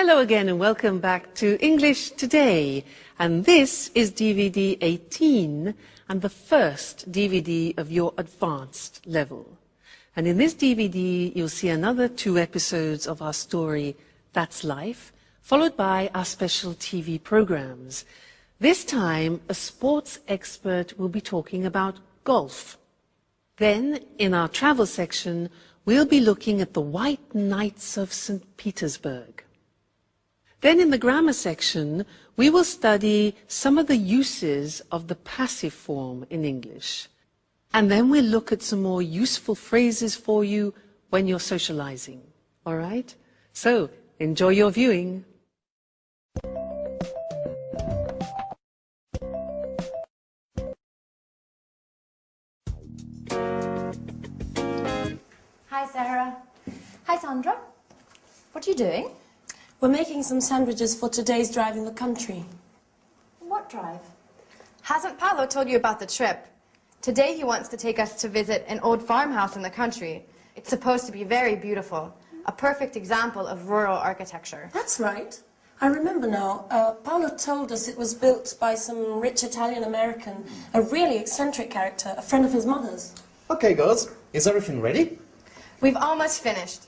Hello again and welcome back to English Today. And this is DVD 18 and the first DVD of your advanced level. And in this DVD, you'll see another 2 episodes of our story, That's Life, followed by our special TV programs. This time, a sports expert will be talking about golf. Then, in our travel section, we'll be looking at the White Knights of St. Petersburg. Then in the grammar section, we will study some of the uses of the passive form in English. And then we'll look at some more useful phrases for you when you're socializing. All right? So, enjoy your viewing. Hi, Sarah. Hi, Sandra. What are you doing? We're making some sandwiches for today's drive in the country. What drive? Hasn't Paolo told you about the trip? Today he wants to take us to visit an old farmhouse in the country. It's supposed to be very beautiful, a perfect example of rural architecture. That's right. I remember now. Paolo told us it was built by some rich Italian-American, a really eccentric character, a friend of his mother's. Okay, girls. Is everything ready? We've almost finished.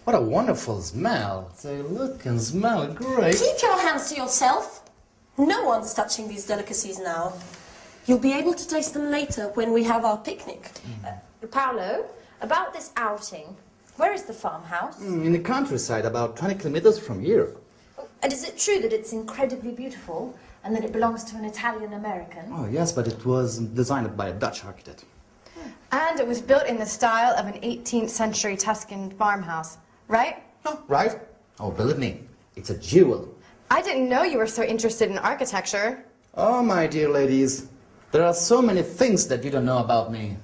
What a wonderful smell. They look and smell great. Keep your hands to yourself. No one's touching these delicacies now. You'll be able to taste them later when we have our picnic. Paolo, about this outing, where is the farmhouse? In the countryside, about 20 kilometers from here. And is it true that it's incredibly beautiful and that it belongs to an Italian-American? Oh, yes, but it was designed by a Dutch architect. And it was built in the style of an 18th century Tuscan farmhouse, right? Oh, right. Oh, believe me, it's a jewel. I didn't know you were so interested in architecture. Oh, my dear ladies, there are so many things that you don't know about me.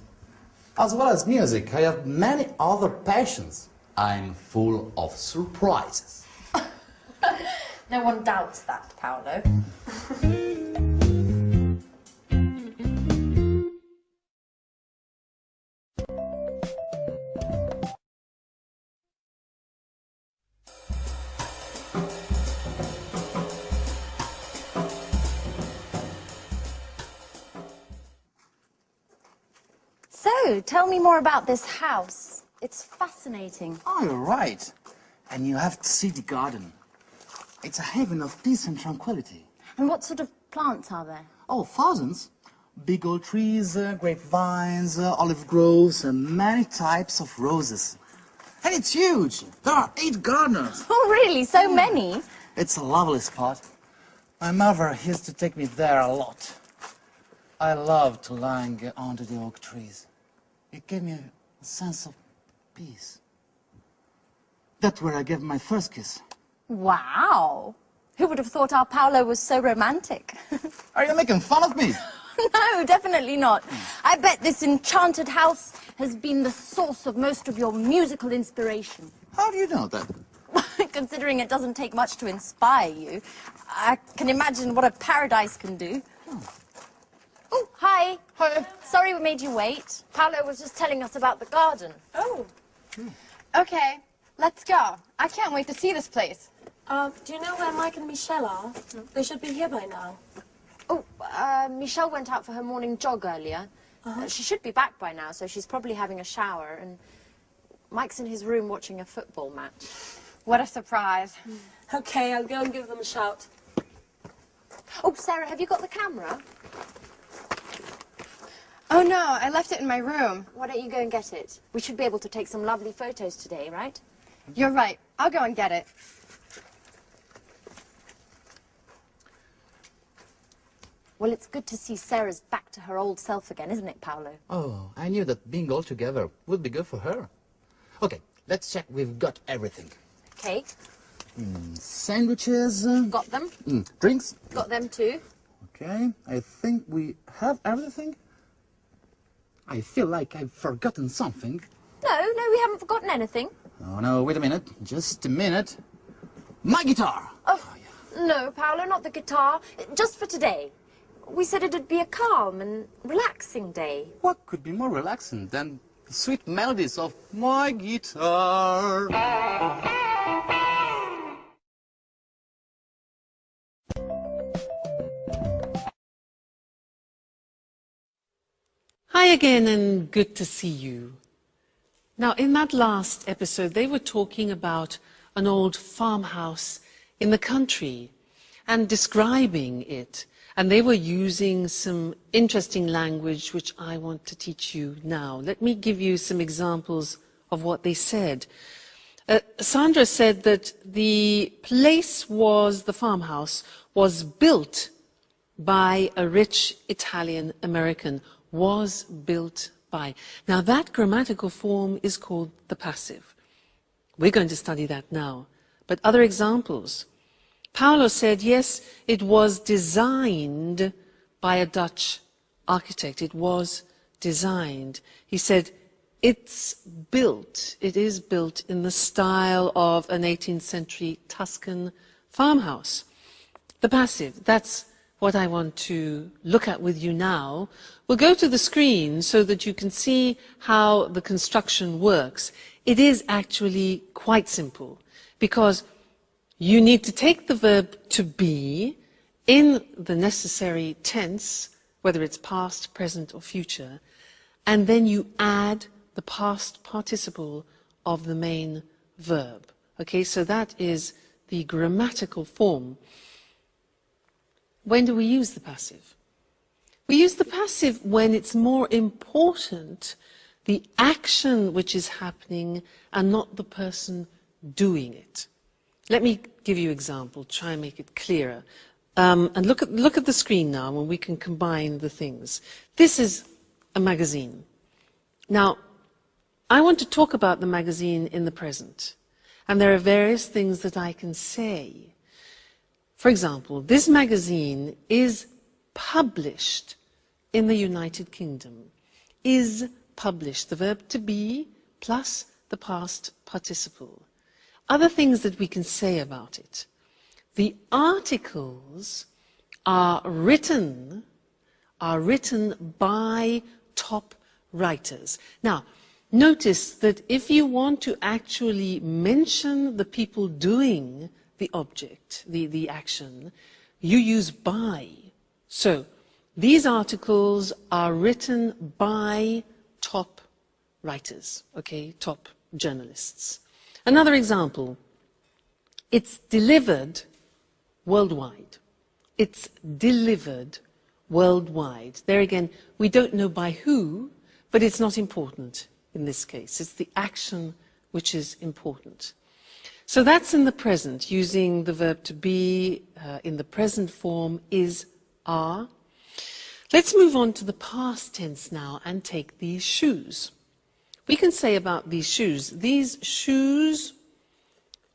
As well as music, I have many other passions. I'm full of surprises. No one doubts that, Paolo. So, tell me more about this house. It's fascinating. Oh, you're right. And you have to see the garden. It's a haven of peace and tranquility. And what sort of plants are there? Oh, thousands. Big old trees, grapevines, olive groves, and many types of roses. And it's huge. There are 8 gardeners. Oh, really? So many? It's a lovely spot. My mother used to take me there a lot. I love to lie under the oak trees. It gave me a sense of peace. That's where I gave my first kiss. Wow. Who would have thought our Paolo was so romantic? Are you making fun of me? No, definitely not. I bet this enchanted house has been the source of most of your musical inspiration. How do you know that? Considering it doesn't take much to inspire you, I can imagine what a paradise can do. Oh, hi. Hi. Sorry we made you wait. Paolo was just telling us about the garden. Oh, Okay, let's go. I can't wait to see this place. do you know where Mike and Michelle are? They should be here by now. Oh, Michelle went out for her morning jog earlier. She should be back by now, so she's probably having a shower. And Mike's in his room watching a football match. What a surprise. Okay, I'll go and give them a shout. Oh, Sarah, have you got the camera? Oh no, I left it in my room. Why don't you go and get it? We should be able to take some lovely photos today, right? You're right. I'll go and get it. Well, it's good to see Sarah's back to her old self again, isn't it, Paolo? Oh, I knew that being all together would be good for her. Okay, let's check we've got everything. Okay, Sandwiches. got them. Drinks. Got them too. Okay, I think we have everything. I feel like I've forgotten something. No, we haven't forgotten anything. Oh, no, wait a minute. Just a minute. My guitar! Oh, no, Paolo, not the guitar. Just for today. We said it'd be a calm and relaxing day. What could be more relaxing than the sweet melodies of my guitar? Hi again and good to see you. Now, in that last episode, they were talking about an old farmhouse in the country and describing it. And they were using some interesting language which I want to teach you now. Let me give you some examples of what they said. Sandra said that the farmhouse was built by a rich Italian American. Was built by. Now that grammatical form is called the passive. We're going to study that now. But other examples. Paolo said, yes, it was designed by a Dutch architect. It was designed. He said, it is built in the style of an 18th century Tuscan farmhouse. The passive, that's what I want to look at with you now. We'll go to the screen so that you can see how the construction works. It is actually quite simple because you need to take the verb to be in the necessary tense, whether it's past, present or future, and then you add the past participle of the main verb. Okay, so that is the grammatical form. When do we use the passive? We use the passive when it's more important the action which is happening and not the person doing it. Let me give you an example, try and make it clearer. And look at the screen now and we can combine the things. This is a magazine. Now, I want to talk about the magazine in the present. And there are various things that I can say. For example, this magazine is published in the United Kingdom. Is published, the verb to be plus the past participle. Other things that we can say about it. The articles are written by top writers. Now, notice that if you want to actually mention the people doing the object, the action, you use by. So, these articles are written by top writers, okay, top journalists. Another example, it's delivered worldwide. It's delivered worldwide. There again, we don't know by who, but it's not important in this case. It's the action which is important. So that's in the present, using the verb to be in the present form is, are. Let's move on to the past tense now and take these shoes. We can say about these shoes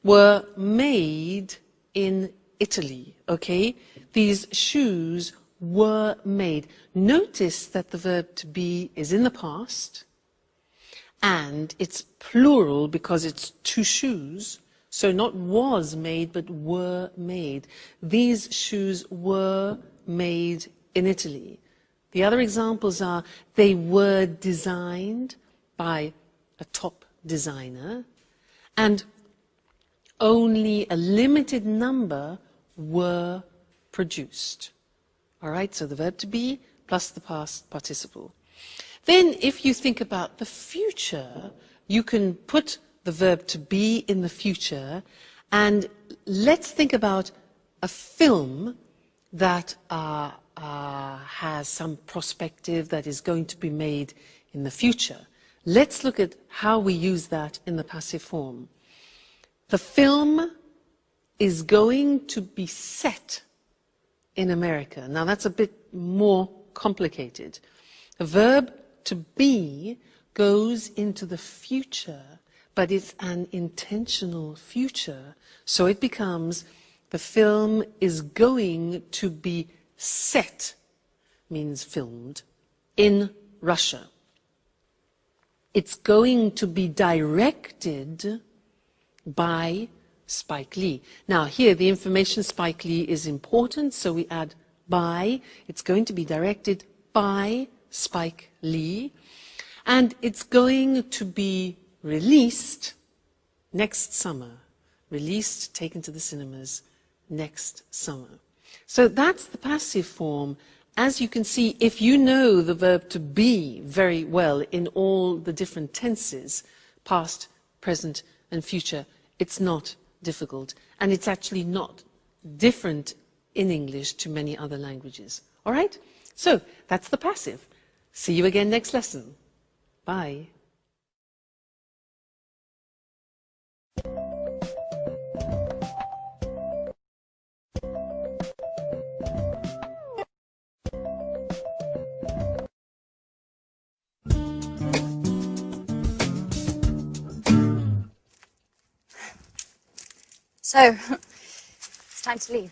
were made in Italy, okay? These shoes were made. Notice that the verb to be is in the past and it's plural because it's two shoes. So not was made, but were made. These shoes were made in Italy. The other examples are they were designed by a top designer and only a limited number were produced. All right, so the verb to be plus the past participle. Then if you think about the future, you can put the verb to be in the future, and let's think about a film that has some perspective that is going to be made in the future. Let's look at how we use that in the passive form. The film is going to be set in America. Now that's a bit more complicated. The verb to be goes into the future, but it's an intentional future. So it becomes the film is going to be set, means filmed, in Russia. It's going to be directed by Spike Lee. Now here the information Spike Lee is important, so we add by. It's going to be directed by Spike Lee, and it's going to be released next summer. Released, taken to the cinemas next summer. So that's the passive form, as you can see, if you know the verb to be very well in all the different tenses, past, present and future, it's not difficult. And it's actually not different in English to many other languages. All right? So that's the passive. See you again next lesson. Bye. So, it's time to leave.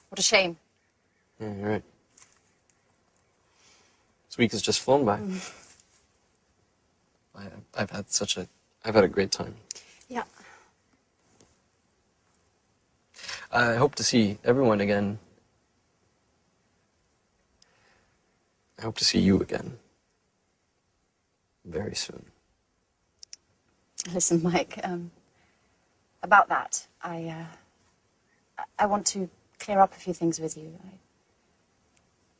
What a shame. Yeah, you're right. This week has just flown by. I've had a great time. Yeah. I hope to see everyone again. I hope to see you again. Very soon. Listen, Mike, about that, I want to clear up a few things with you.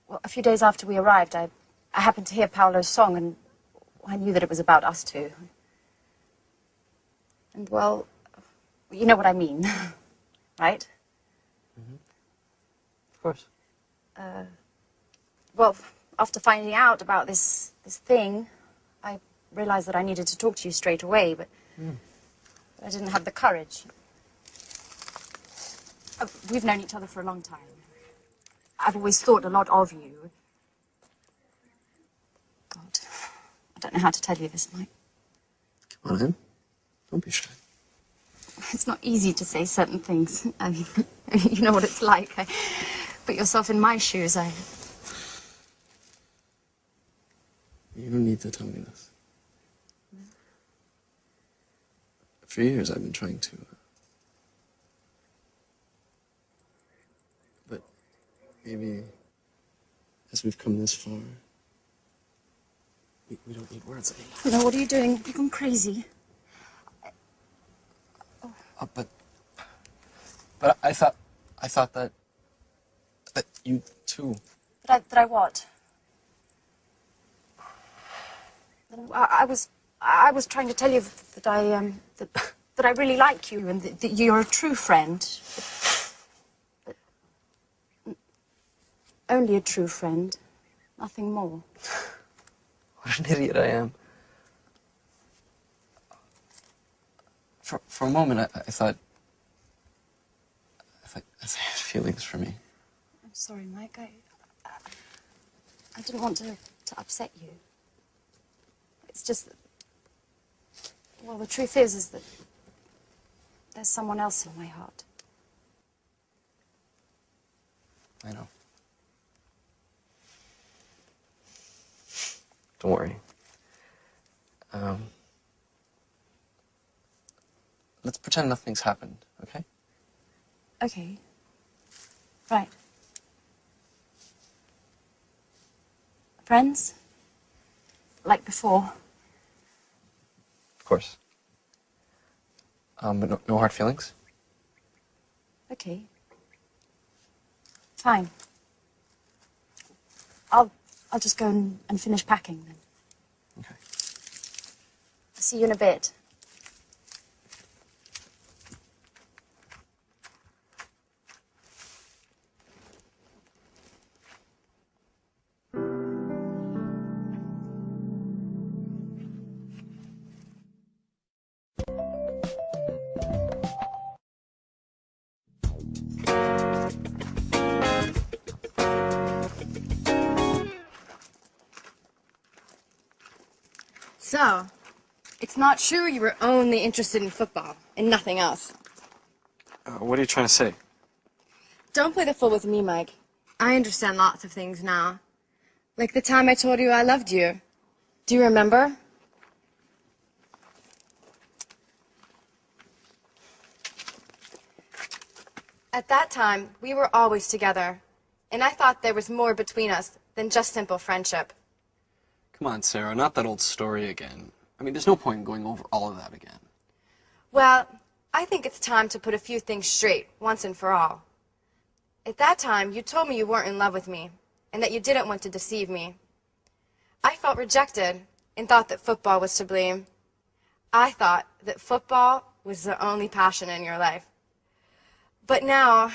Well, a few days after we arrived, I happened to hear Paolo's song, and I knew that it was about us two. And, well, you know what I mean, right? Of course. Well, after finding out about this thing, I realized that I needed to talk to you straight away, but I didn't have the courage. We've known each other for a long time. I've always thought a lot of you. God, I don't know how to tell you this, Mike. Come on in. Don't be shy. It's not easy to say certain things. I mean, you know what it's like. Put yourself in my shoes. You don't need to tell me this. For years I've been trying to. But maybe as we've come this far, we don't need words anymore. No, what are you doing? You've gone crazy. But I thought that you too. That I what? I was trying to tell you that that I really like you and that you're a true friend. But only a true friend, nothing more. What an idiot I am. For a moment, I thought I had feelings for me. I'm sorry, Mike. I didn't want to upset you. It's just that, well, the truth is that there's someone else in my heart. I know. Don't worry. Let's pretend nothing's happened, okay? Okay. Right. Friends? Like before? Of course. But no hard feelings? Okay. Fine. I'll just go and finish packing then. Okay. I'll see you in a bit. So, it's not true you were only interested in football and nothing else. What are you trying to say? Don't play the fool with me, Mike. I understand lots of things now. Like the time I told you I loved you. Do you remember? At that time, we were always together. And I thought there was more between us than just simple friendship. Come on, Sarah, not that old story again. I mean, there's no point in going over all of that again. Well, I think it's time to put a few things straight, once and for all. At that time, you told me you weren't in love with me and that you didn't want to deceive me. I felt rejected and thought that football was to blame. I thought that football was the only passion in your life. But now...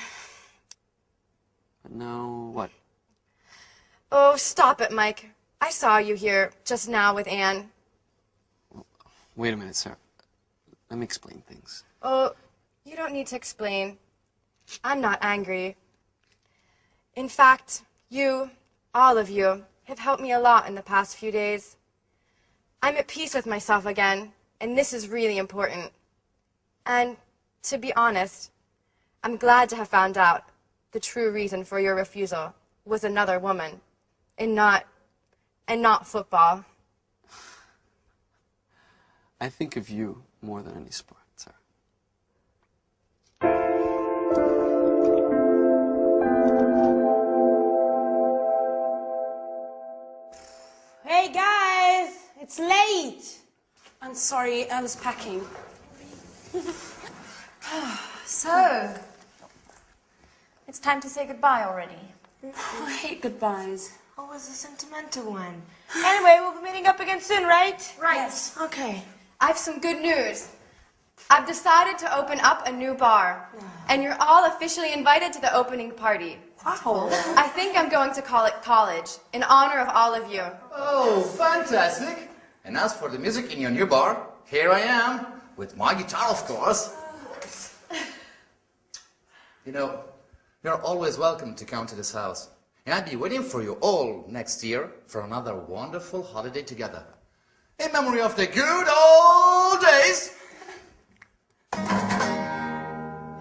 But now what? Oh, stop it, Mike. I saw you here just now with Anne. Wait a minute, Sarah. Let me explain things. Oh, you don't need to explain. I'm not angry. In fact, you, all of you, have helped me a lot in the past few days. I'm at peace with myself again, and this is really important. And, to be honest, I'm glad to have found out the true reason for your refusal was another woman, and not football. I think of you more than any sport, Sarah. Hey guys, it's late. I'm sorry, I was packing. So, it's time to say goodbye already. Oh, I hate goodbyes. Oh, it was a sentimental one. Anyway, we'll be meeting up again soon, right? Right. Yes. Okay. I have some good news. I've decided to open up a new bar, and you're all officially invited to the opening party. Wow. I think I'm going to call it College, in honor of all of you. Oh, fantastic. And as for the music in your new bar, here I am, with my guitar, of course. You know, you're always welcome to come to this house. And I'll be waiting for you all next year for another wonderful holiday together. In memory of the good old days.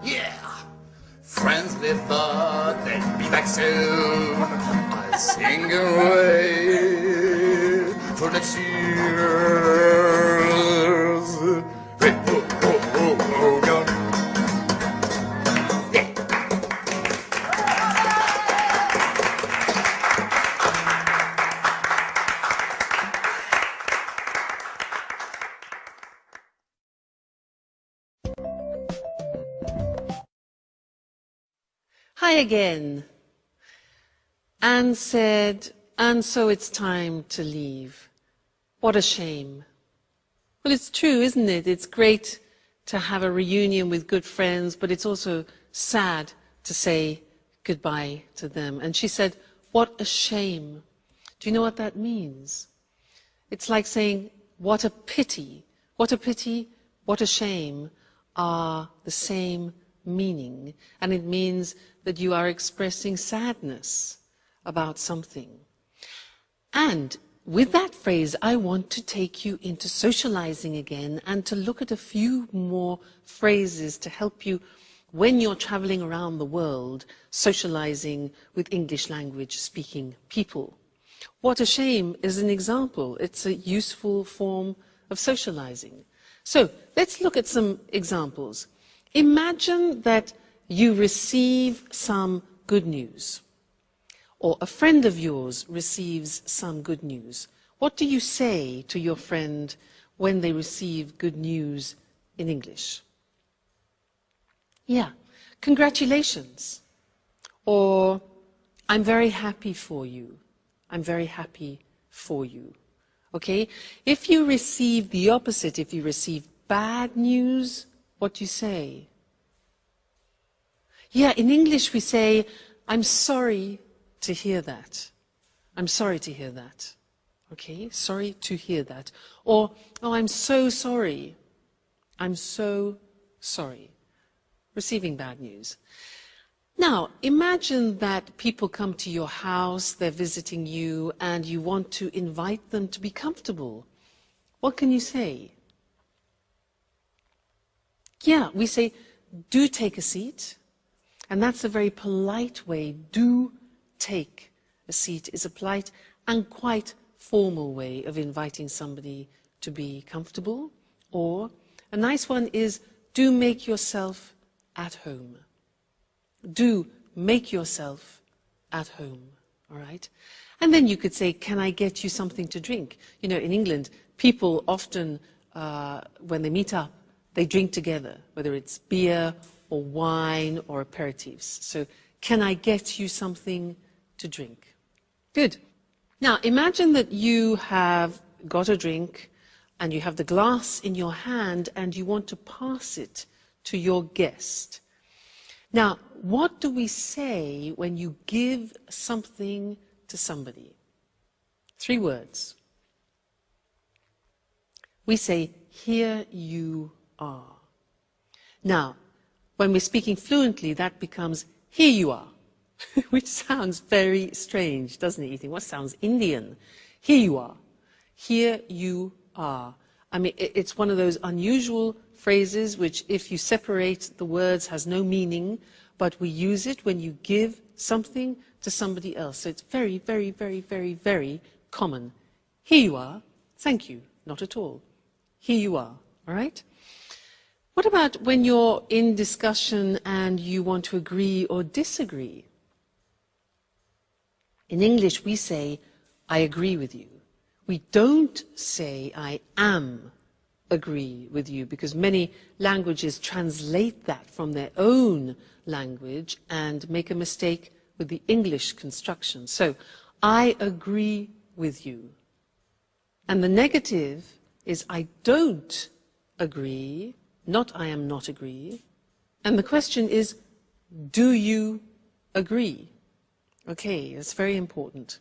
Yeah. Friends live but they'll be back soon. I'll sing away for next year's. Hey, oh, oh, oh, oh, God. Yeah. Hi again. Anne said, and so it's time to leave. What a shame. Well, it's true, isn't it? It's great to have a reunion with good friends, but it's also sad to say goodbye to them. And she said, what a shame. Do you know what that means? It's like saying, what a pity. What a pity, what a shame are the same meaning. And it means that you are expressing sadness about something. And with that phrase, I want to take you into socializing again and to look at a few more phrases to help you when you're traveling around the world, socializing with English language speaking people. What a shame is an example. It's a useful form of socializing. So let's look at some examples. Imagine that you receive some good news, or a friend of yours receives some good news. What do you say to your friend when they receive good news in English? Yeah, congratulations. Or, I'm very happy for you. I'm very happy for you. Okay? If you receive the opposite, if you receive bad news, what do you say? Yeah, in English we say, I'm sorry to hear that. I'm sorry to hear that. Okay, sorry to hear that. Or, oh, I'm so sorry. I'm so sorry. Receiving bad news. Now, imagine that people come to your house, they're visiting you, and you want to invite them to be comfortable. What can you say? Yeah, we say, do take a seat. And that's a very polite way. Do take a seat is a polite and quite formal way of inviting somebody to be comfortable. Or a nice one is, do make yourself at home. Do make yourself at home, all right? And then you could say, can I get you something to drink? You know, in England, people often, when they meet up, they drink together, whether it's beer or wine or aperitifs. So, Can I get you something to drink? Good. Now, imagine that you have got a drink and you have the glass in your hand and you want to pass it to your guest. Now, what do we say when you give something to somebody? 3 words. We say, here you are. Now, when we're speaking fluently, that becomes, here you are, which sounds very strange, doesn't it? You think, what sounds Indian? Here you are. Here you are. I mean, it's one of those unusual phrases which, if you separate the words, has no meaning, but we use it when you give something to somebody else. So it's very, very, very, very, very common. Here you are. Thank you. Not at all. Here you are. All right? What about when you're in discussion and you want to agree or disagree? In English, we say, I agree with you. We don't say, I am agree with you, because many languages translate that from their own language and make a mistake with the English construction. So, I agree with you. And the negative is, I don't agree, not I am not agree. And the question is, do you agree? Okay, that's very important.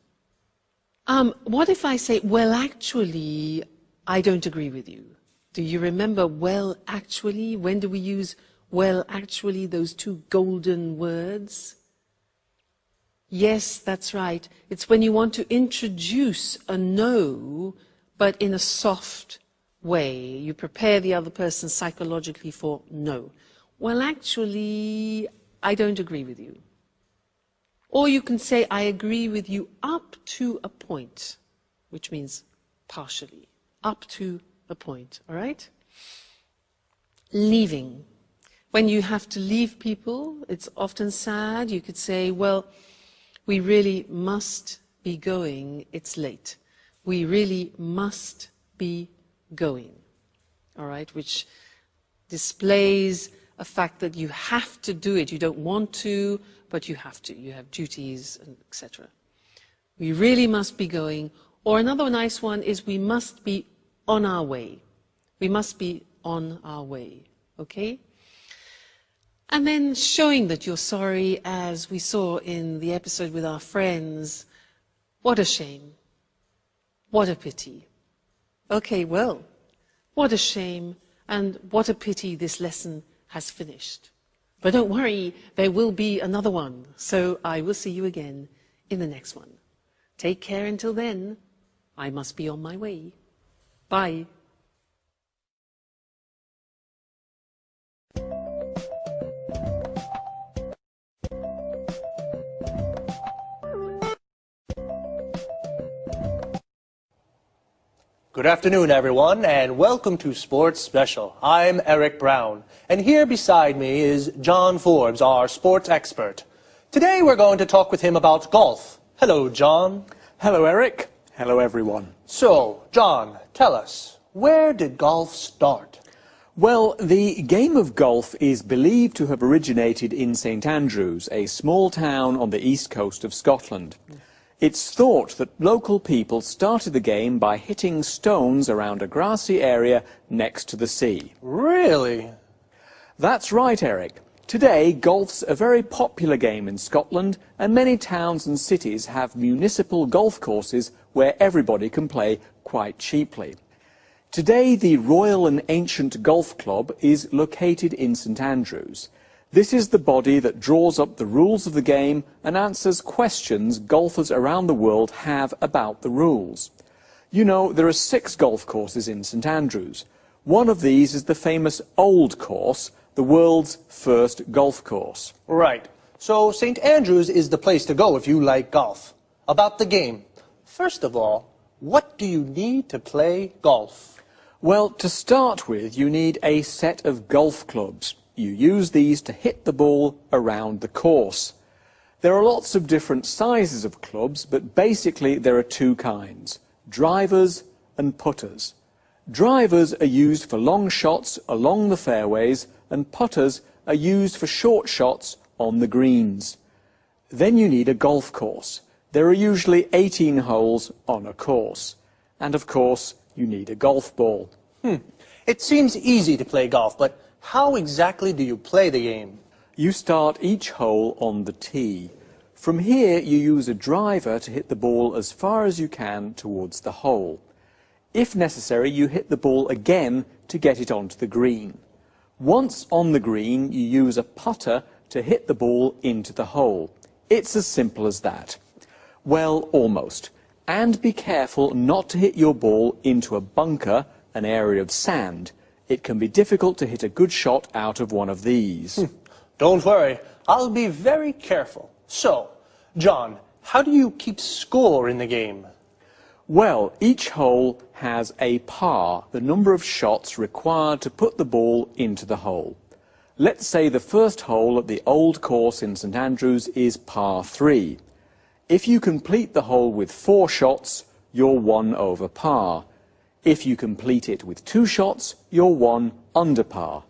What if I say, well, actually, I don't agree with you? Do you remember well, actually? When do we use well, actually, those 2 golden words? Yes, that's right. It's when you want to introduce a no, but in a soft way. You prepare the other person psychologically for no. Well, actually, I don't agree with you. Or you can say, I agree with you up to a point, which means partially, up to a point, all right? Leaving. When you have to leave people, it's often sad. You could say, well, we really must be going, it's late. We really must be going, all right? Which displays a fact that you have to do it. You don't want to, but you have to. You have duties, etc. We really must be going. Or another nice one is, we must be on our way. We must be on our way, okay? And then showing that you're sorry, as we saw in the episode with our friends. What a shame. What a pity. Okay, well, what a shame and what a pity this lesson has finished. But don't worry, there will be another one. So I will see you again in the next one. Take care until then. I must be on my way. Bye. Good afternoon, everyone, and welcome to Sports Special. I'm Eric Brown, and here beside me is John Forbes, our sports expert. Today we're going to talk with him about golf. Hello, John. Hello, Eric. Hello, everyone. So, John, tell us, where did golf start? Well, the game of golf is believed to have originated in St Andrews, a small town on the east coast of Scotland. It's thought that local people started the game by hitting stones around a grassy area next to the sea. Really? That's right, Eric. Today, golf's a very popular game in Scotland, and many towns and cities have municipal golf courses where everybody can play quite cheaply. Today, the Royal and Ancient Golf Club is located in St Andrews. This is the body that draws up the rules of the game and answers questions golfers around the world have about the rules. You know, there are 6 golf courses in St Andrews. One of these is the famous Old Course, the world's first golf course. Right. So St Andrews is the place to go if you like golf. About the game. First of all, what do you need to play golf? Well, to start with, you need a set of golf clubs. You use these to hit the ball around the course. There are lots of different sizes of clubs, but basically there are 2 kinds, drivers and putters. Drivers are used for long shots along the fairways, and putters are used for short shots on the greens. Then you need a golf course. There are usually 18 holes on a course. And of course, you need a golf ball. It seems easy to play golf, but how exactly do you play the game? You start each hole on the tee. From here, you use a driver to hit the ball as far as you can towards the hole. If necessary, you hit the ball again to get it onto the green. Once on the green, you use a putter to hit the ball into the hole. It's as simple as that. Well, almost. And be careful not to hit your ball into a bunker, an area of sand. It can be difficult to hit a good shot out of one of these. Don't worry, I'll be very careful. So, John, how do you keep score in the game? Well, each hole has a par, the number of shots required to put the ball into the hole. Let's say the first hole at the old course in St Andrews is par 3. If you complete the hole with 4 shots, you're 1 over par. If you complete it with 2 shots, you're 1 under par.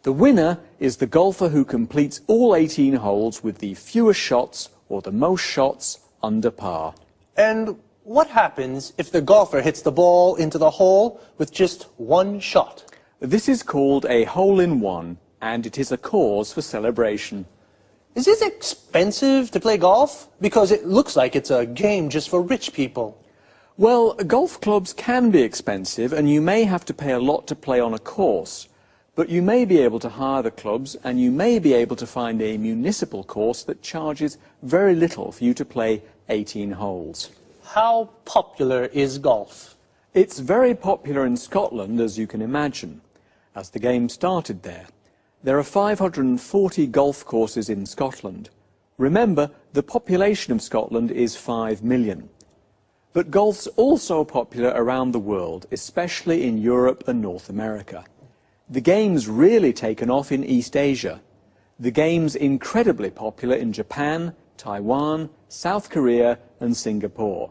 The winner is the golfer who completes all 18 holes with the fewest shots or the most shots under par. And what happens if the golfer hits the ball into the hole with just 1 shot? This is called a hole-in-one, and it is a cause for celebration. Is it expensive to play golf? Because it looks like it's a game just for rich people. Well, golf clubs can be expensive, and you may have to pay a lot to play on a course. But you may be able to hire the clubs, and you may be able to find a municipal course that charges very little for you to play 18 holes. How popular is golf? It's very popular in Scotland, as you can imagine, as the game started there. There are 540 golf courses in Scotland. Remember, the population of Scotland is 5 million. But golf's also popular around the world, especially in Europe and North America. The game's really taken off in East Asia. The game's incredibly popular in Japan, Taiwan, South Korea and Singapore.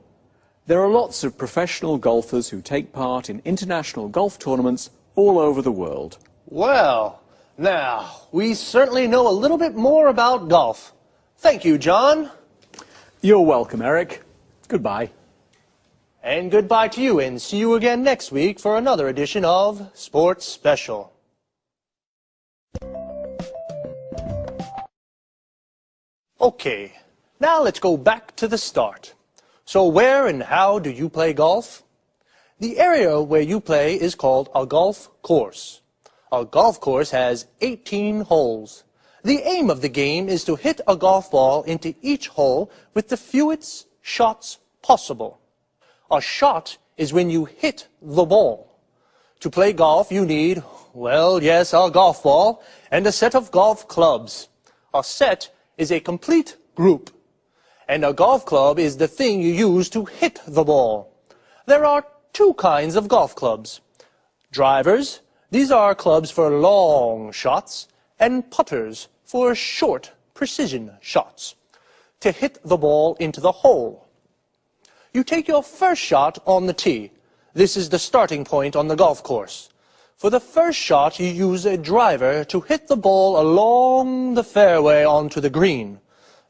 There are lots of professional golfers who take part in international golf tournaments all over the world. Well, now, we certainly know a little bit more about golf. Thank you, John. You're welcome, Eric. Goodbye. And goodbye to you, and see you again next week for another edition of Sports Special. Okay, now let's go back to the start. So where and how do you play golf? The area where you play is called a golf course. A golf course has 18 holes. The aim of the game is to hit a golf ball into each hole with the fewest shots possible. A shot is when you hit the ball. To play golf, you need, well, yes, a golf ball and a set of golf clubs. A set is a complete group. And a golf club is the thing you use to hit the ball. There are 2 kinds of golf clubs. Drivers, these are clubs for long shots, and putters for short precision shots, to hit the ball into the hole. You take your first shot on the tee. This is the starting point on the golf course. For the first shot, you use a driver to hit the ball along the fairway onto the green.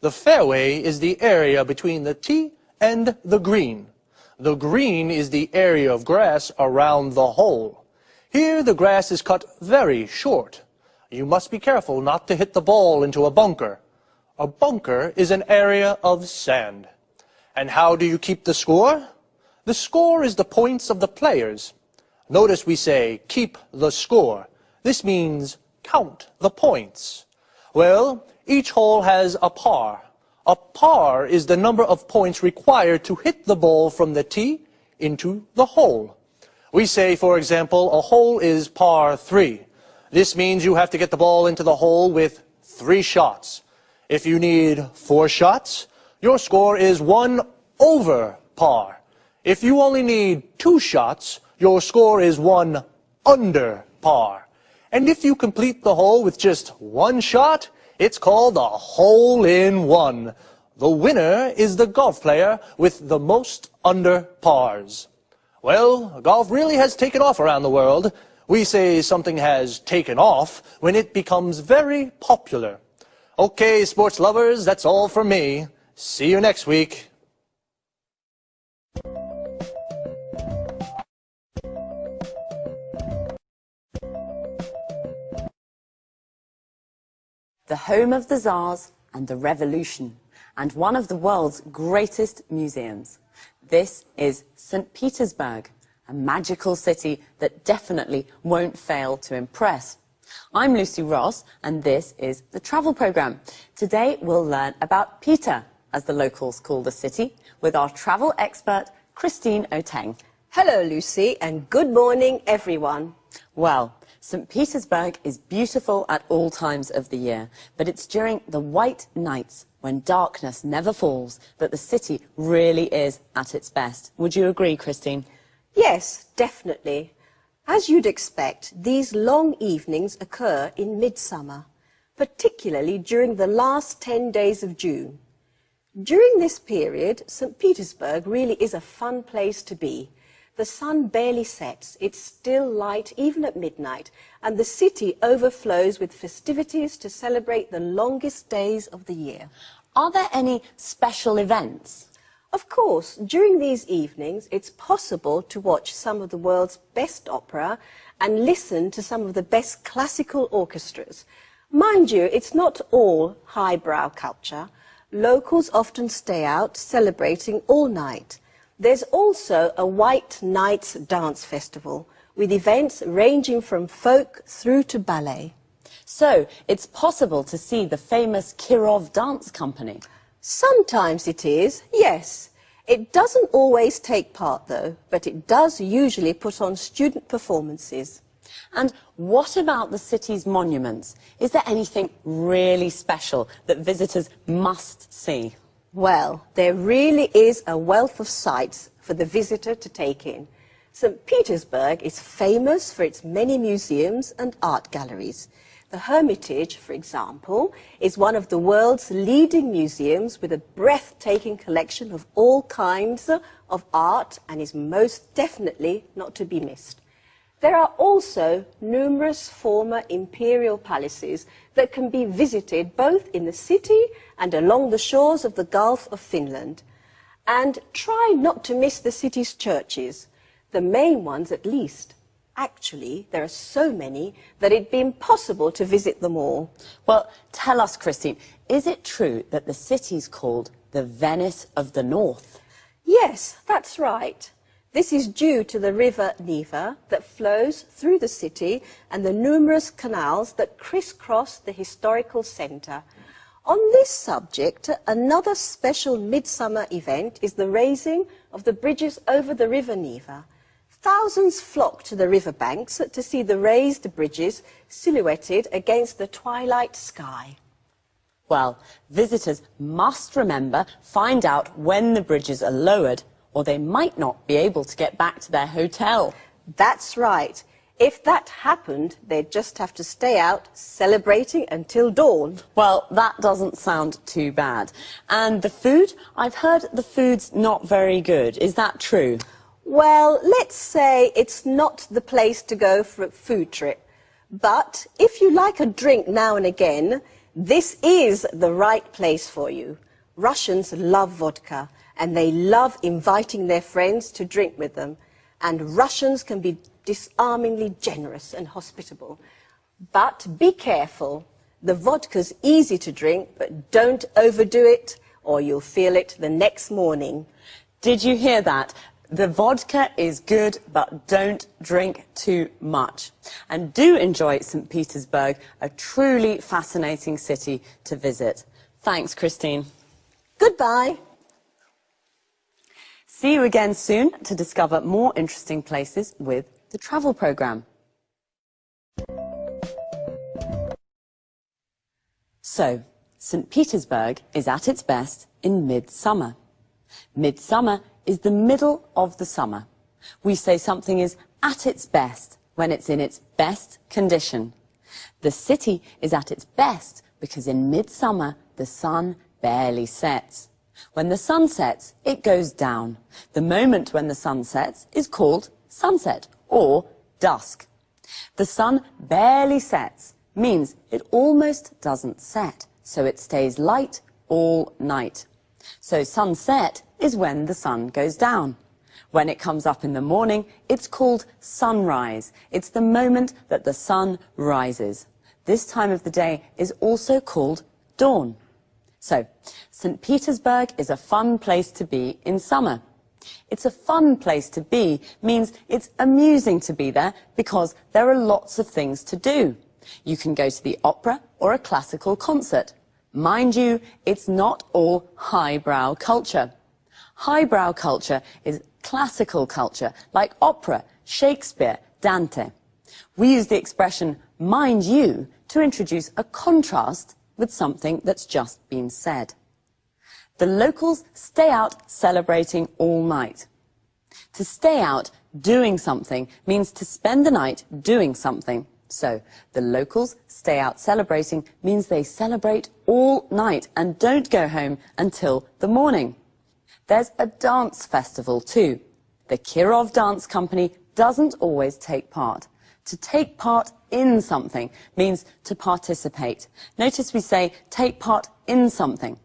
The fairway is the area between the tee and the green. The green is the area of grass around the hole. Here, the grass is cut very short. You must be careful not to hit the ball into a bunker. A bunker is an area of sand. And how do you keep the score? The score is the points of the players. Notice we say, keep the score. This means count the points. Well, each hole has a par. A par is the number of points required to hit the ball from the tee into the hole. We say, for example, a hole is par 3. This means you have to get the ball into the hole with 3 shots. If you need 4 shots, your score is 1 over par. If you only need 2 shots, your score is 1 under par. And if you complete the hole with just 1 shot, it's called a hole-in-one. The winner is the golf player with the most under pars. Well, golf really has taken off around the world. We say something has taken off when it becomes very popular. Okay, sports lovers, that's all from me. See you next week. The home of the Tsars and the Revolution, and one of the world's greatest museums. This is St. Petersburg, a magical city that definitely won't fail to impress. I'm Lucy Ross, and this is the travel programme. Today we'll learn about Peter, as the locals call the city, with our travel expert, Christine Oteng. Hello, Lucy, and good morning, everyone. Well, St. Petersburg is beautiful at all times of the year, but it's during the white nights, when darkness never falls, that the city really is at its best. Would you agree, Christine? Yes, definitely. As you'd expect, these long evenings occur in midsummer, particularly during the last 10 days of June. During this period, St. Petersburg really is a fun place to be. The sun barely sets, it's still light even at midnight, and the city overflows with festivities to celebrate the longest days of the year. Are there any special events? Of course, during these evenings, it's possible to watch some of the world's best opera and listen to some of the best classical orchestras. Mind you, it's not all highbrow culture. Locals often stay out celebrating all night. There's also a White Nights Dance Festival, with events ranging from folk through to ballet. So, it's possible to see the famous Kirov Dance Company? Sometimes it is, yes. It doesn't always take part, though, but it does usually put on student performances. And what about the city's monuments? Is there anything really special that visitors must see? Well, there really is a wealth of sights for the visitor to take in. St. Petersburg is famous for its many museums and art galleries. The Hermitage, for example, is one of the world's leading museums with a breathtaking collection of all kinds of art and is most definitely not to be missed. There are also numerous former imperial palaces that can be visited both in the city and along the shores of the Gulf of Finland. And try not to miss the city's churches, the main ones at least. Actually, there are so many that it'd be impossible to visit them all. Well, tell us, Christine, is it true that the city's called the Venice of the North? Yes, that's right. This is due to the river Neva that flows through the city and the numerous canals that crisscross the historical centre. On this subject, another special midsummer event is the raising of the bridges over the river Neva. Thousands flock to the riverbanks to see the raised bridges silhouetted against the twilight sky. Well, visitors must remember, find out when the bridges are lowered, or they might not be able to get back to their hotel. That's right. If that happened, they'd just have to stay out celebrating until dawn. Well, that doesn't sound too bad. And the food? I've heard the food's not very good. Is that true? Well, let's say it's not the place to go for a food trip. But if you like a drink now and again, this is the right place for you. Russians love vodka, and they love inviting their friends to drink with them. And Russians can be disarmingly generous and hospitable. But be careful. The vodka's easy to drink, but don't overdo it, or you'll feel it the next morning. Did you hear that? The vodka is good, but don't drink too much. And do enjoy St. Petersburg, a truly fascinating city to visit. Thanks, Christine. Goodbye. See you again soon to discover more interesting places with the travel programme. So, St. Petersburg is at its best in midsummer. Midsummer is the middle of the summer. We say something is at its best when it's in its best condition. The city is at its best because in midsummer the sun barely sets. When the sun sets, it goes down. The moment when the sun sets is called sunset or dusk. The sun barely sets means it almost doesn't set. so it stays light all night. So sunset is when the sun goes down. When it comes up in the morning, it's called sunrise. It's the moment that the sun rises. This time of the day is also called dawn. So, St. Petersburg is a fun place to be in summer. It's a fun place to be means it's amusing to be there because there are lots of things to do. You can go to the opera or a classical concert. Mind you, it's not all highbrow culture. Highbrow culture is classical culture, like opera, Shakespeare, Dante. We use the expression mind you to introduce a contrast with something that's just been said. The locals stay out celebrating all night. To stay out doing something means to spend the night doing something. So, the locals stay out celebrating means they celebrate all night and don't go home until the morning. There's a dance festival too. The Kirov Dance Company doesn't always take part. To take part in something means to participate. Notice we say take part in something.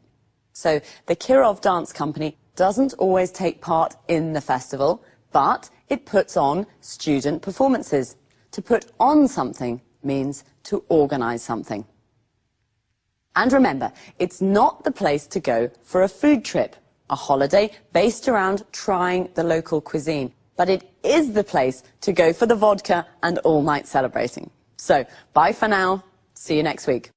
So the Kirov Dance Company doesn't always take part in the festival, but it puts on student performances. To put on something means to organize something. And remember, it's not the place to go for a food trip, a holiday based around trying the local cuisine. But it is the place to go for the vodka and all-night celebrating. So, bye for now. See you next week.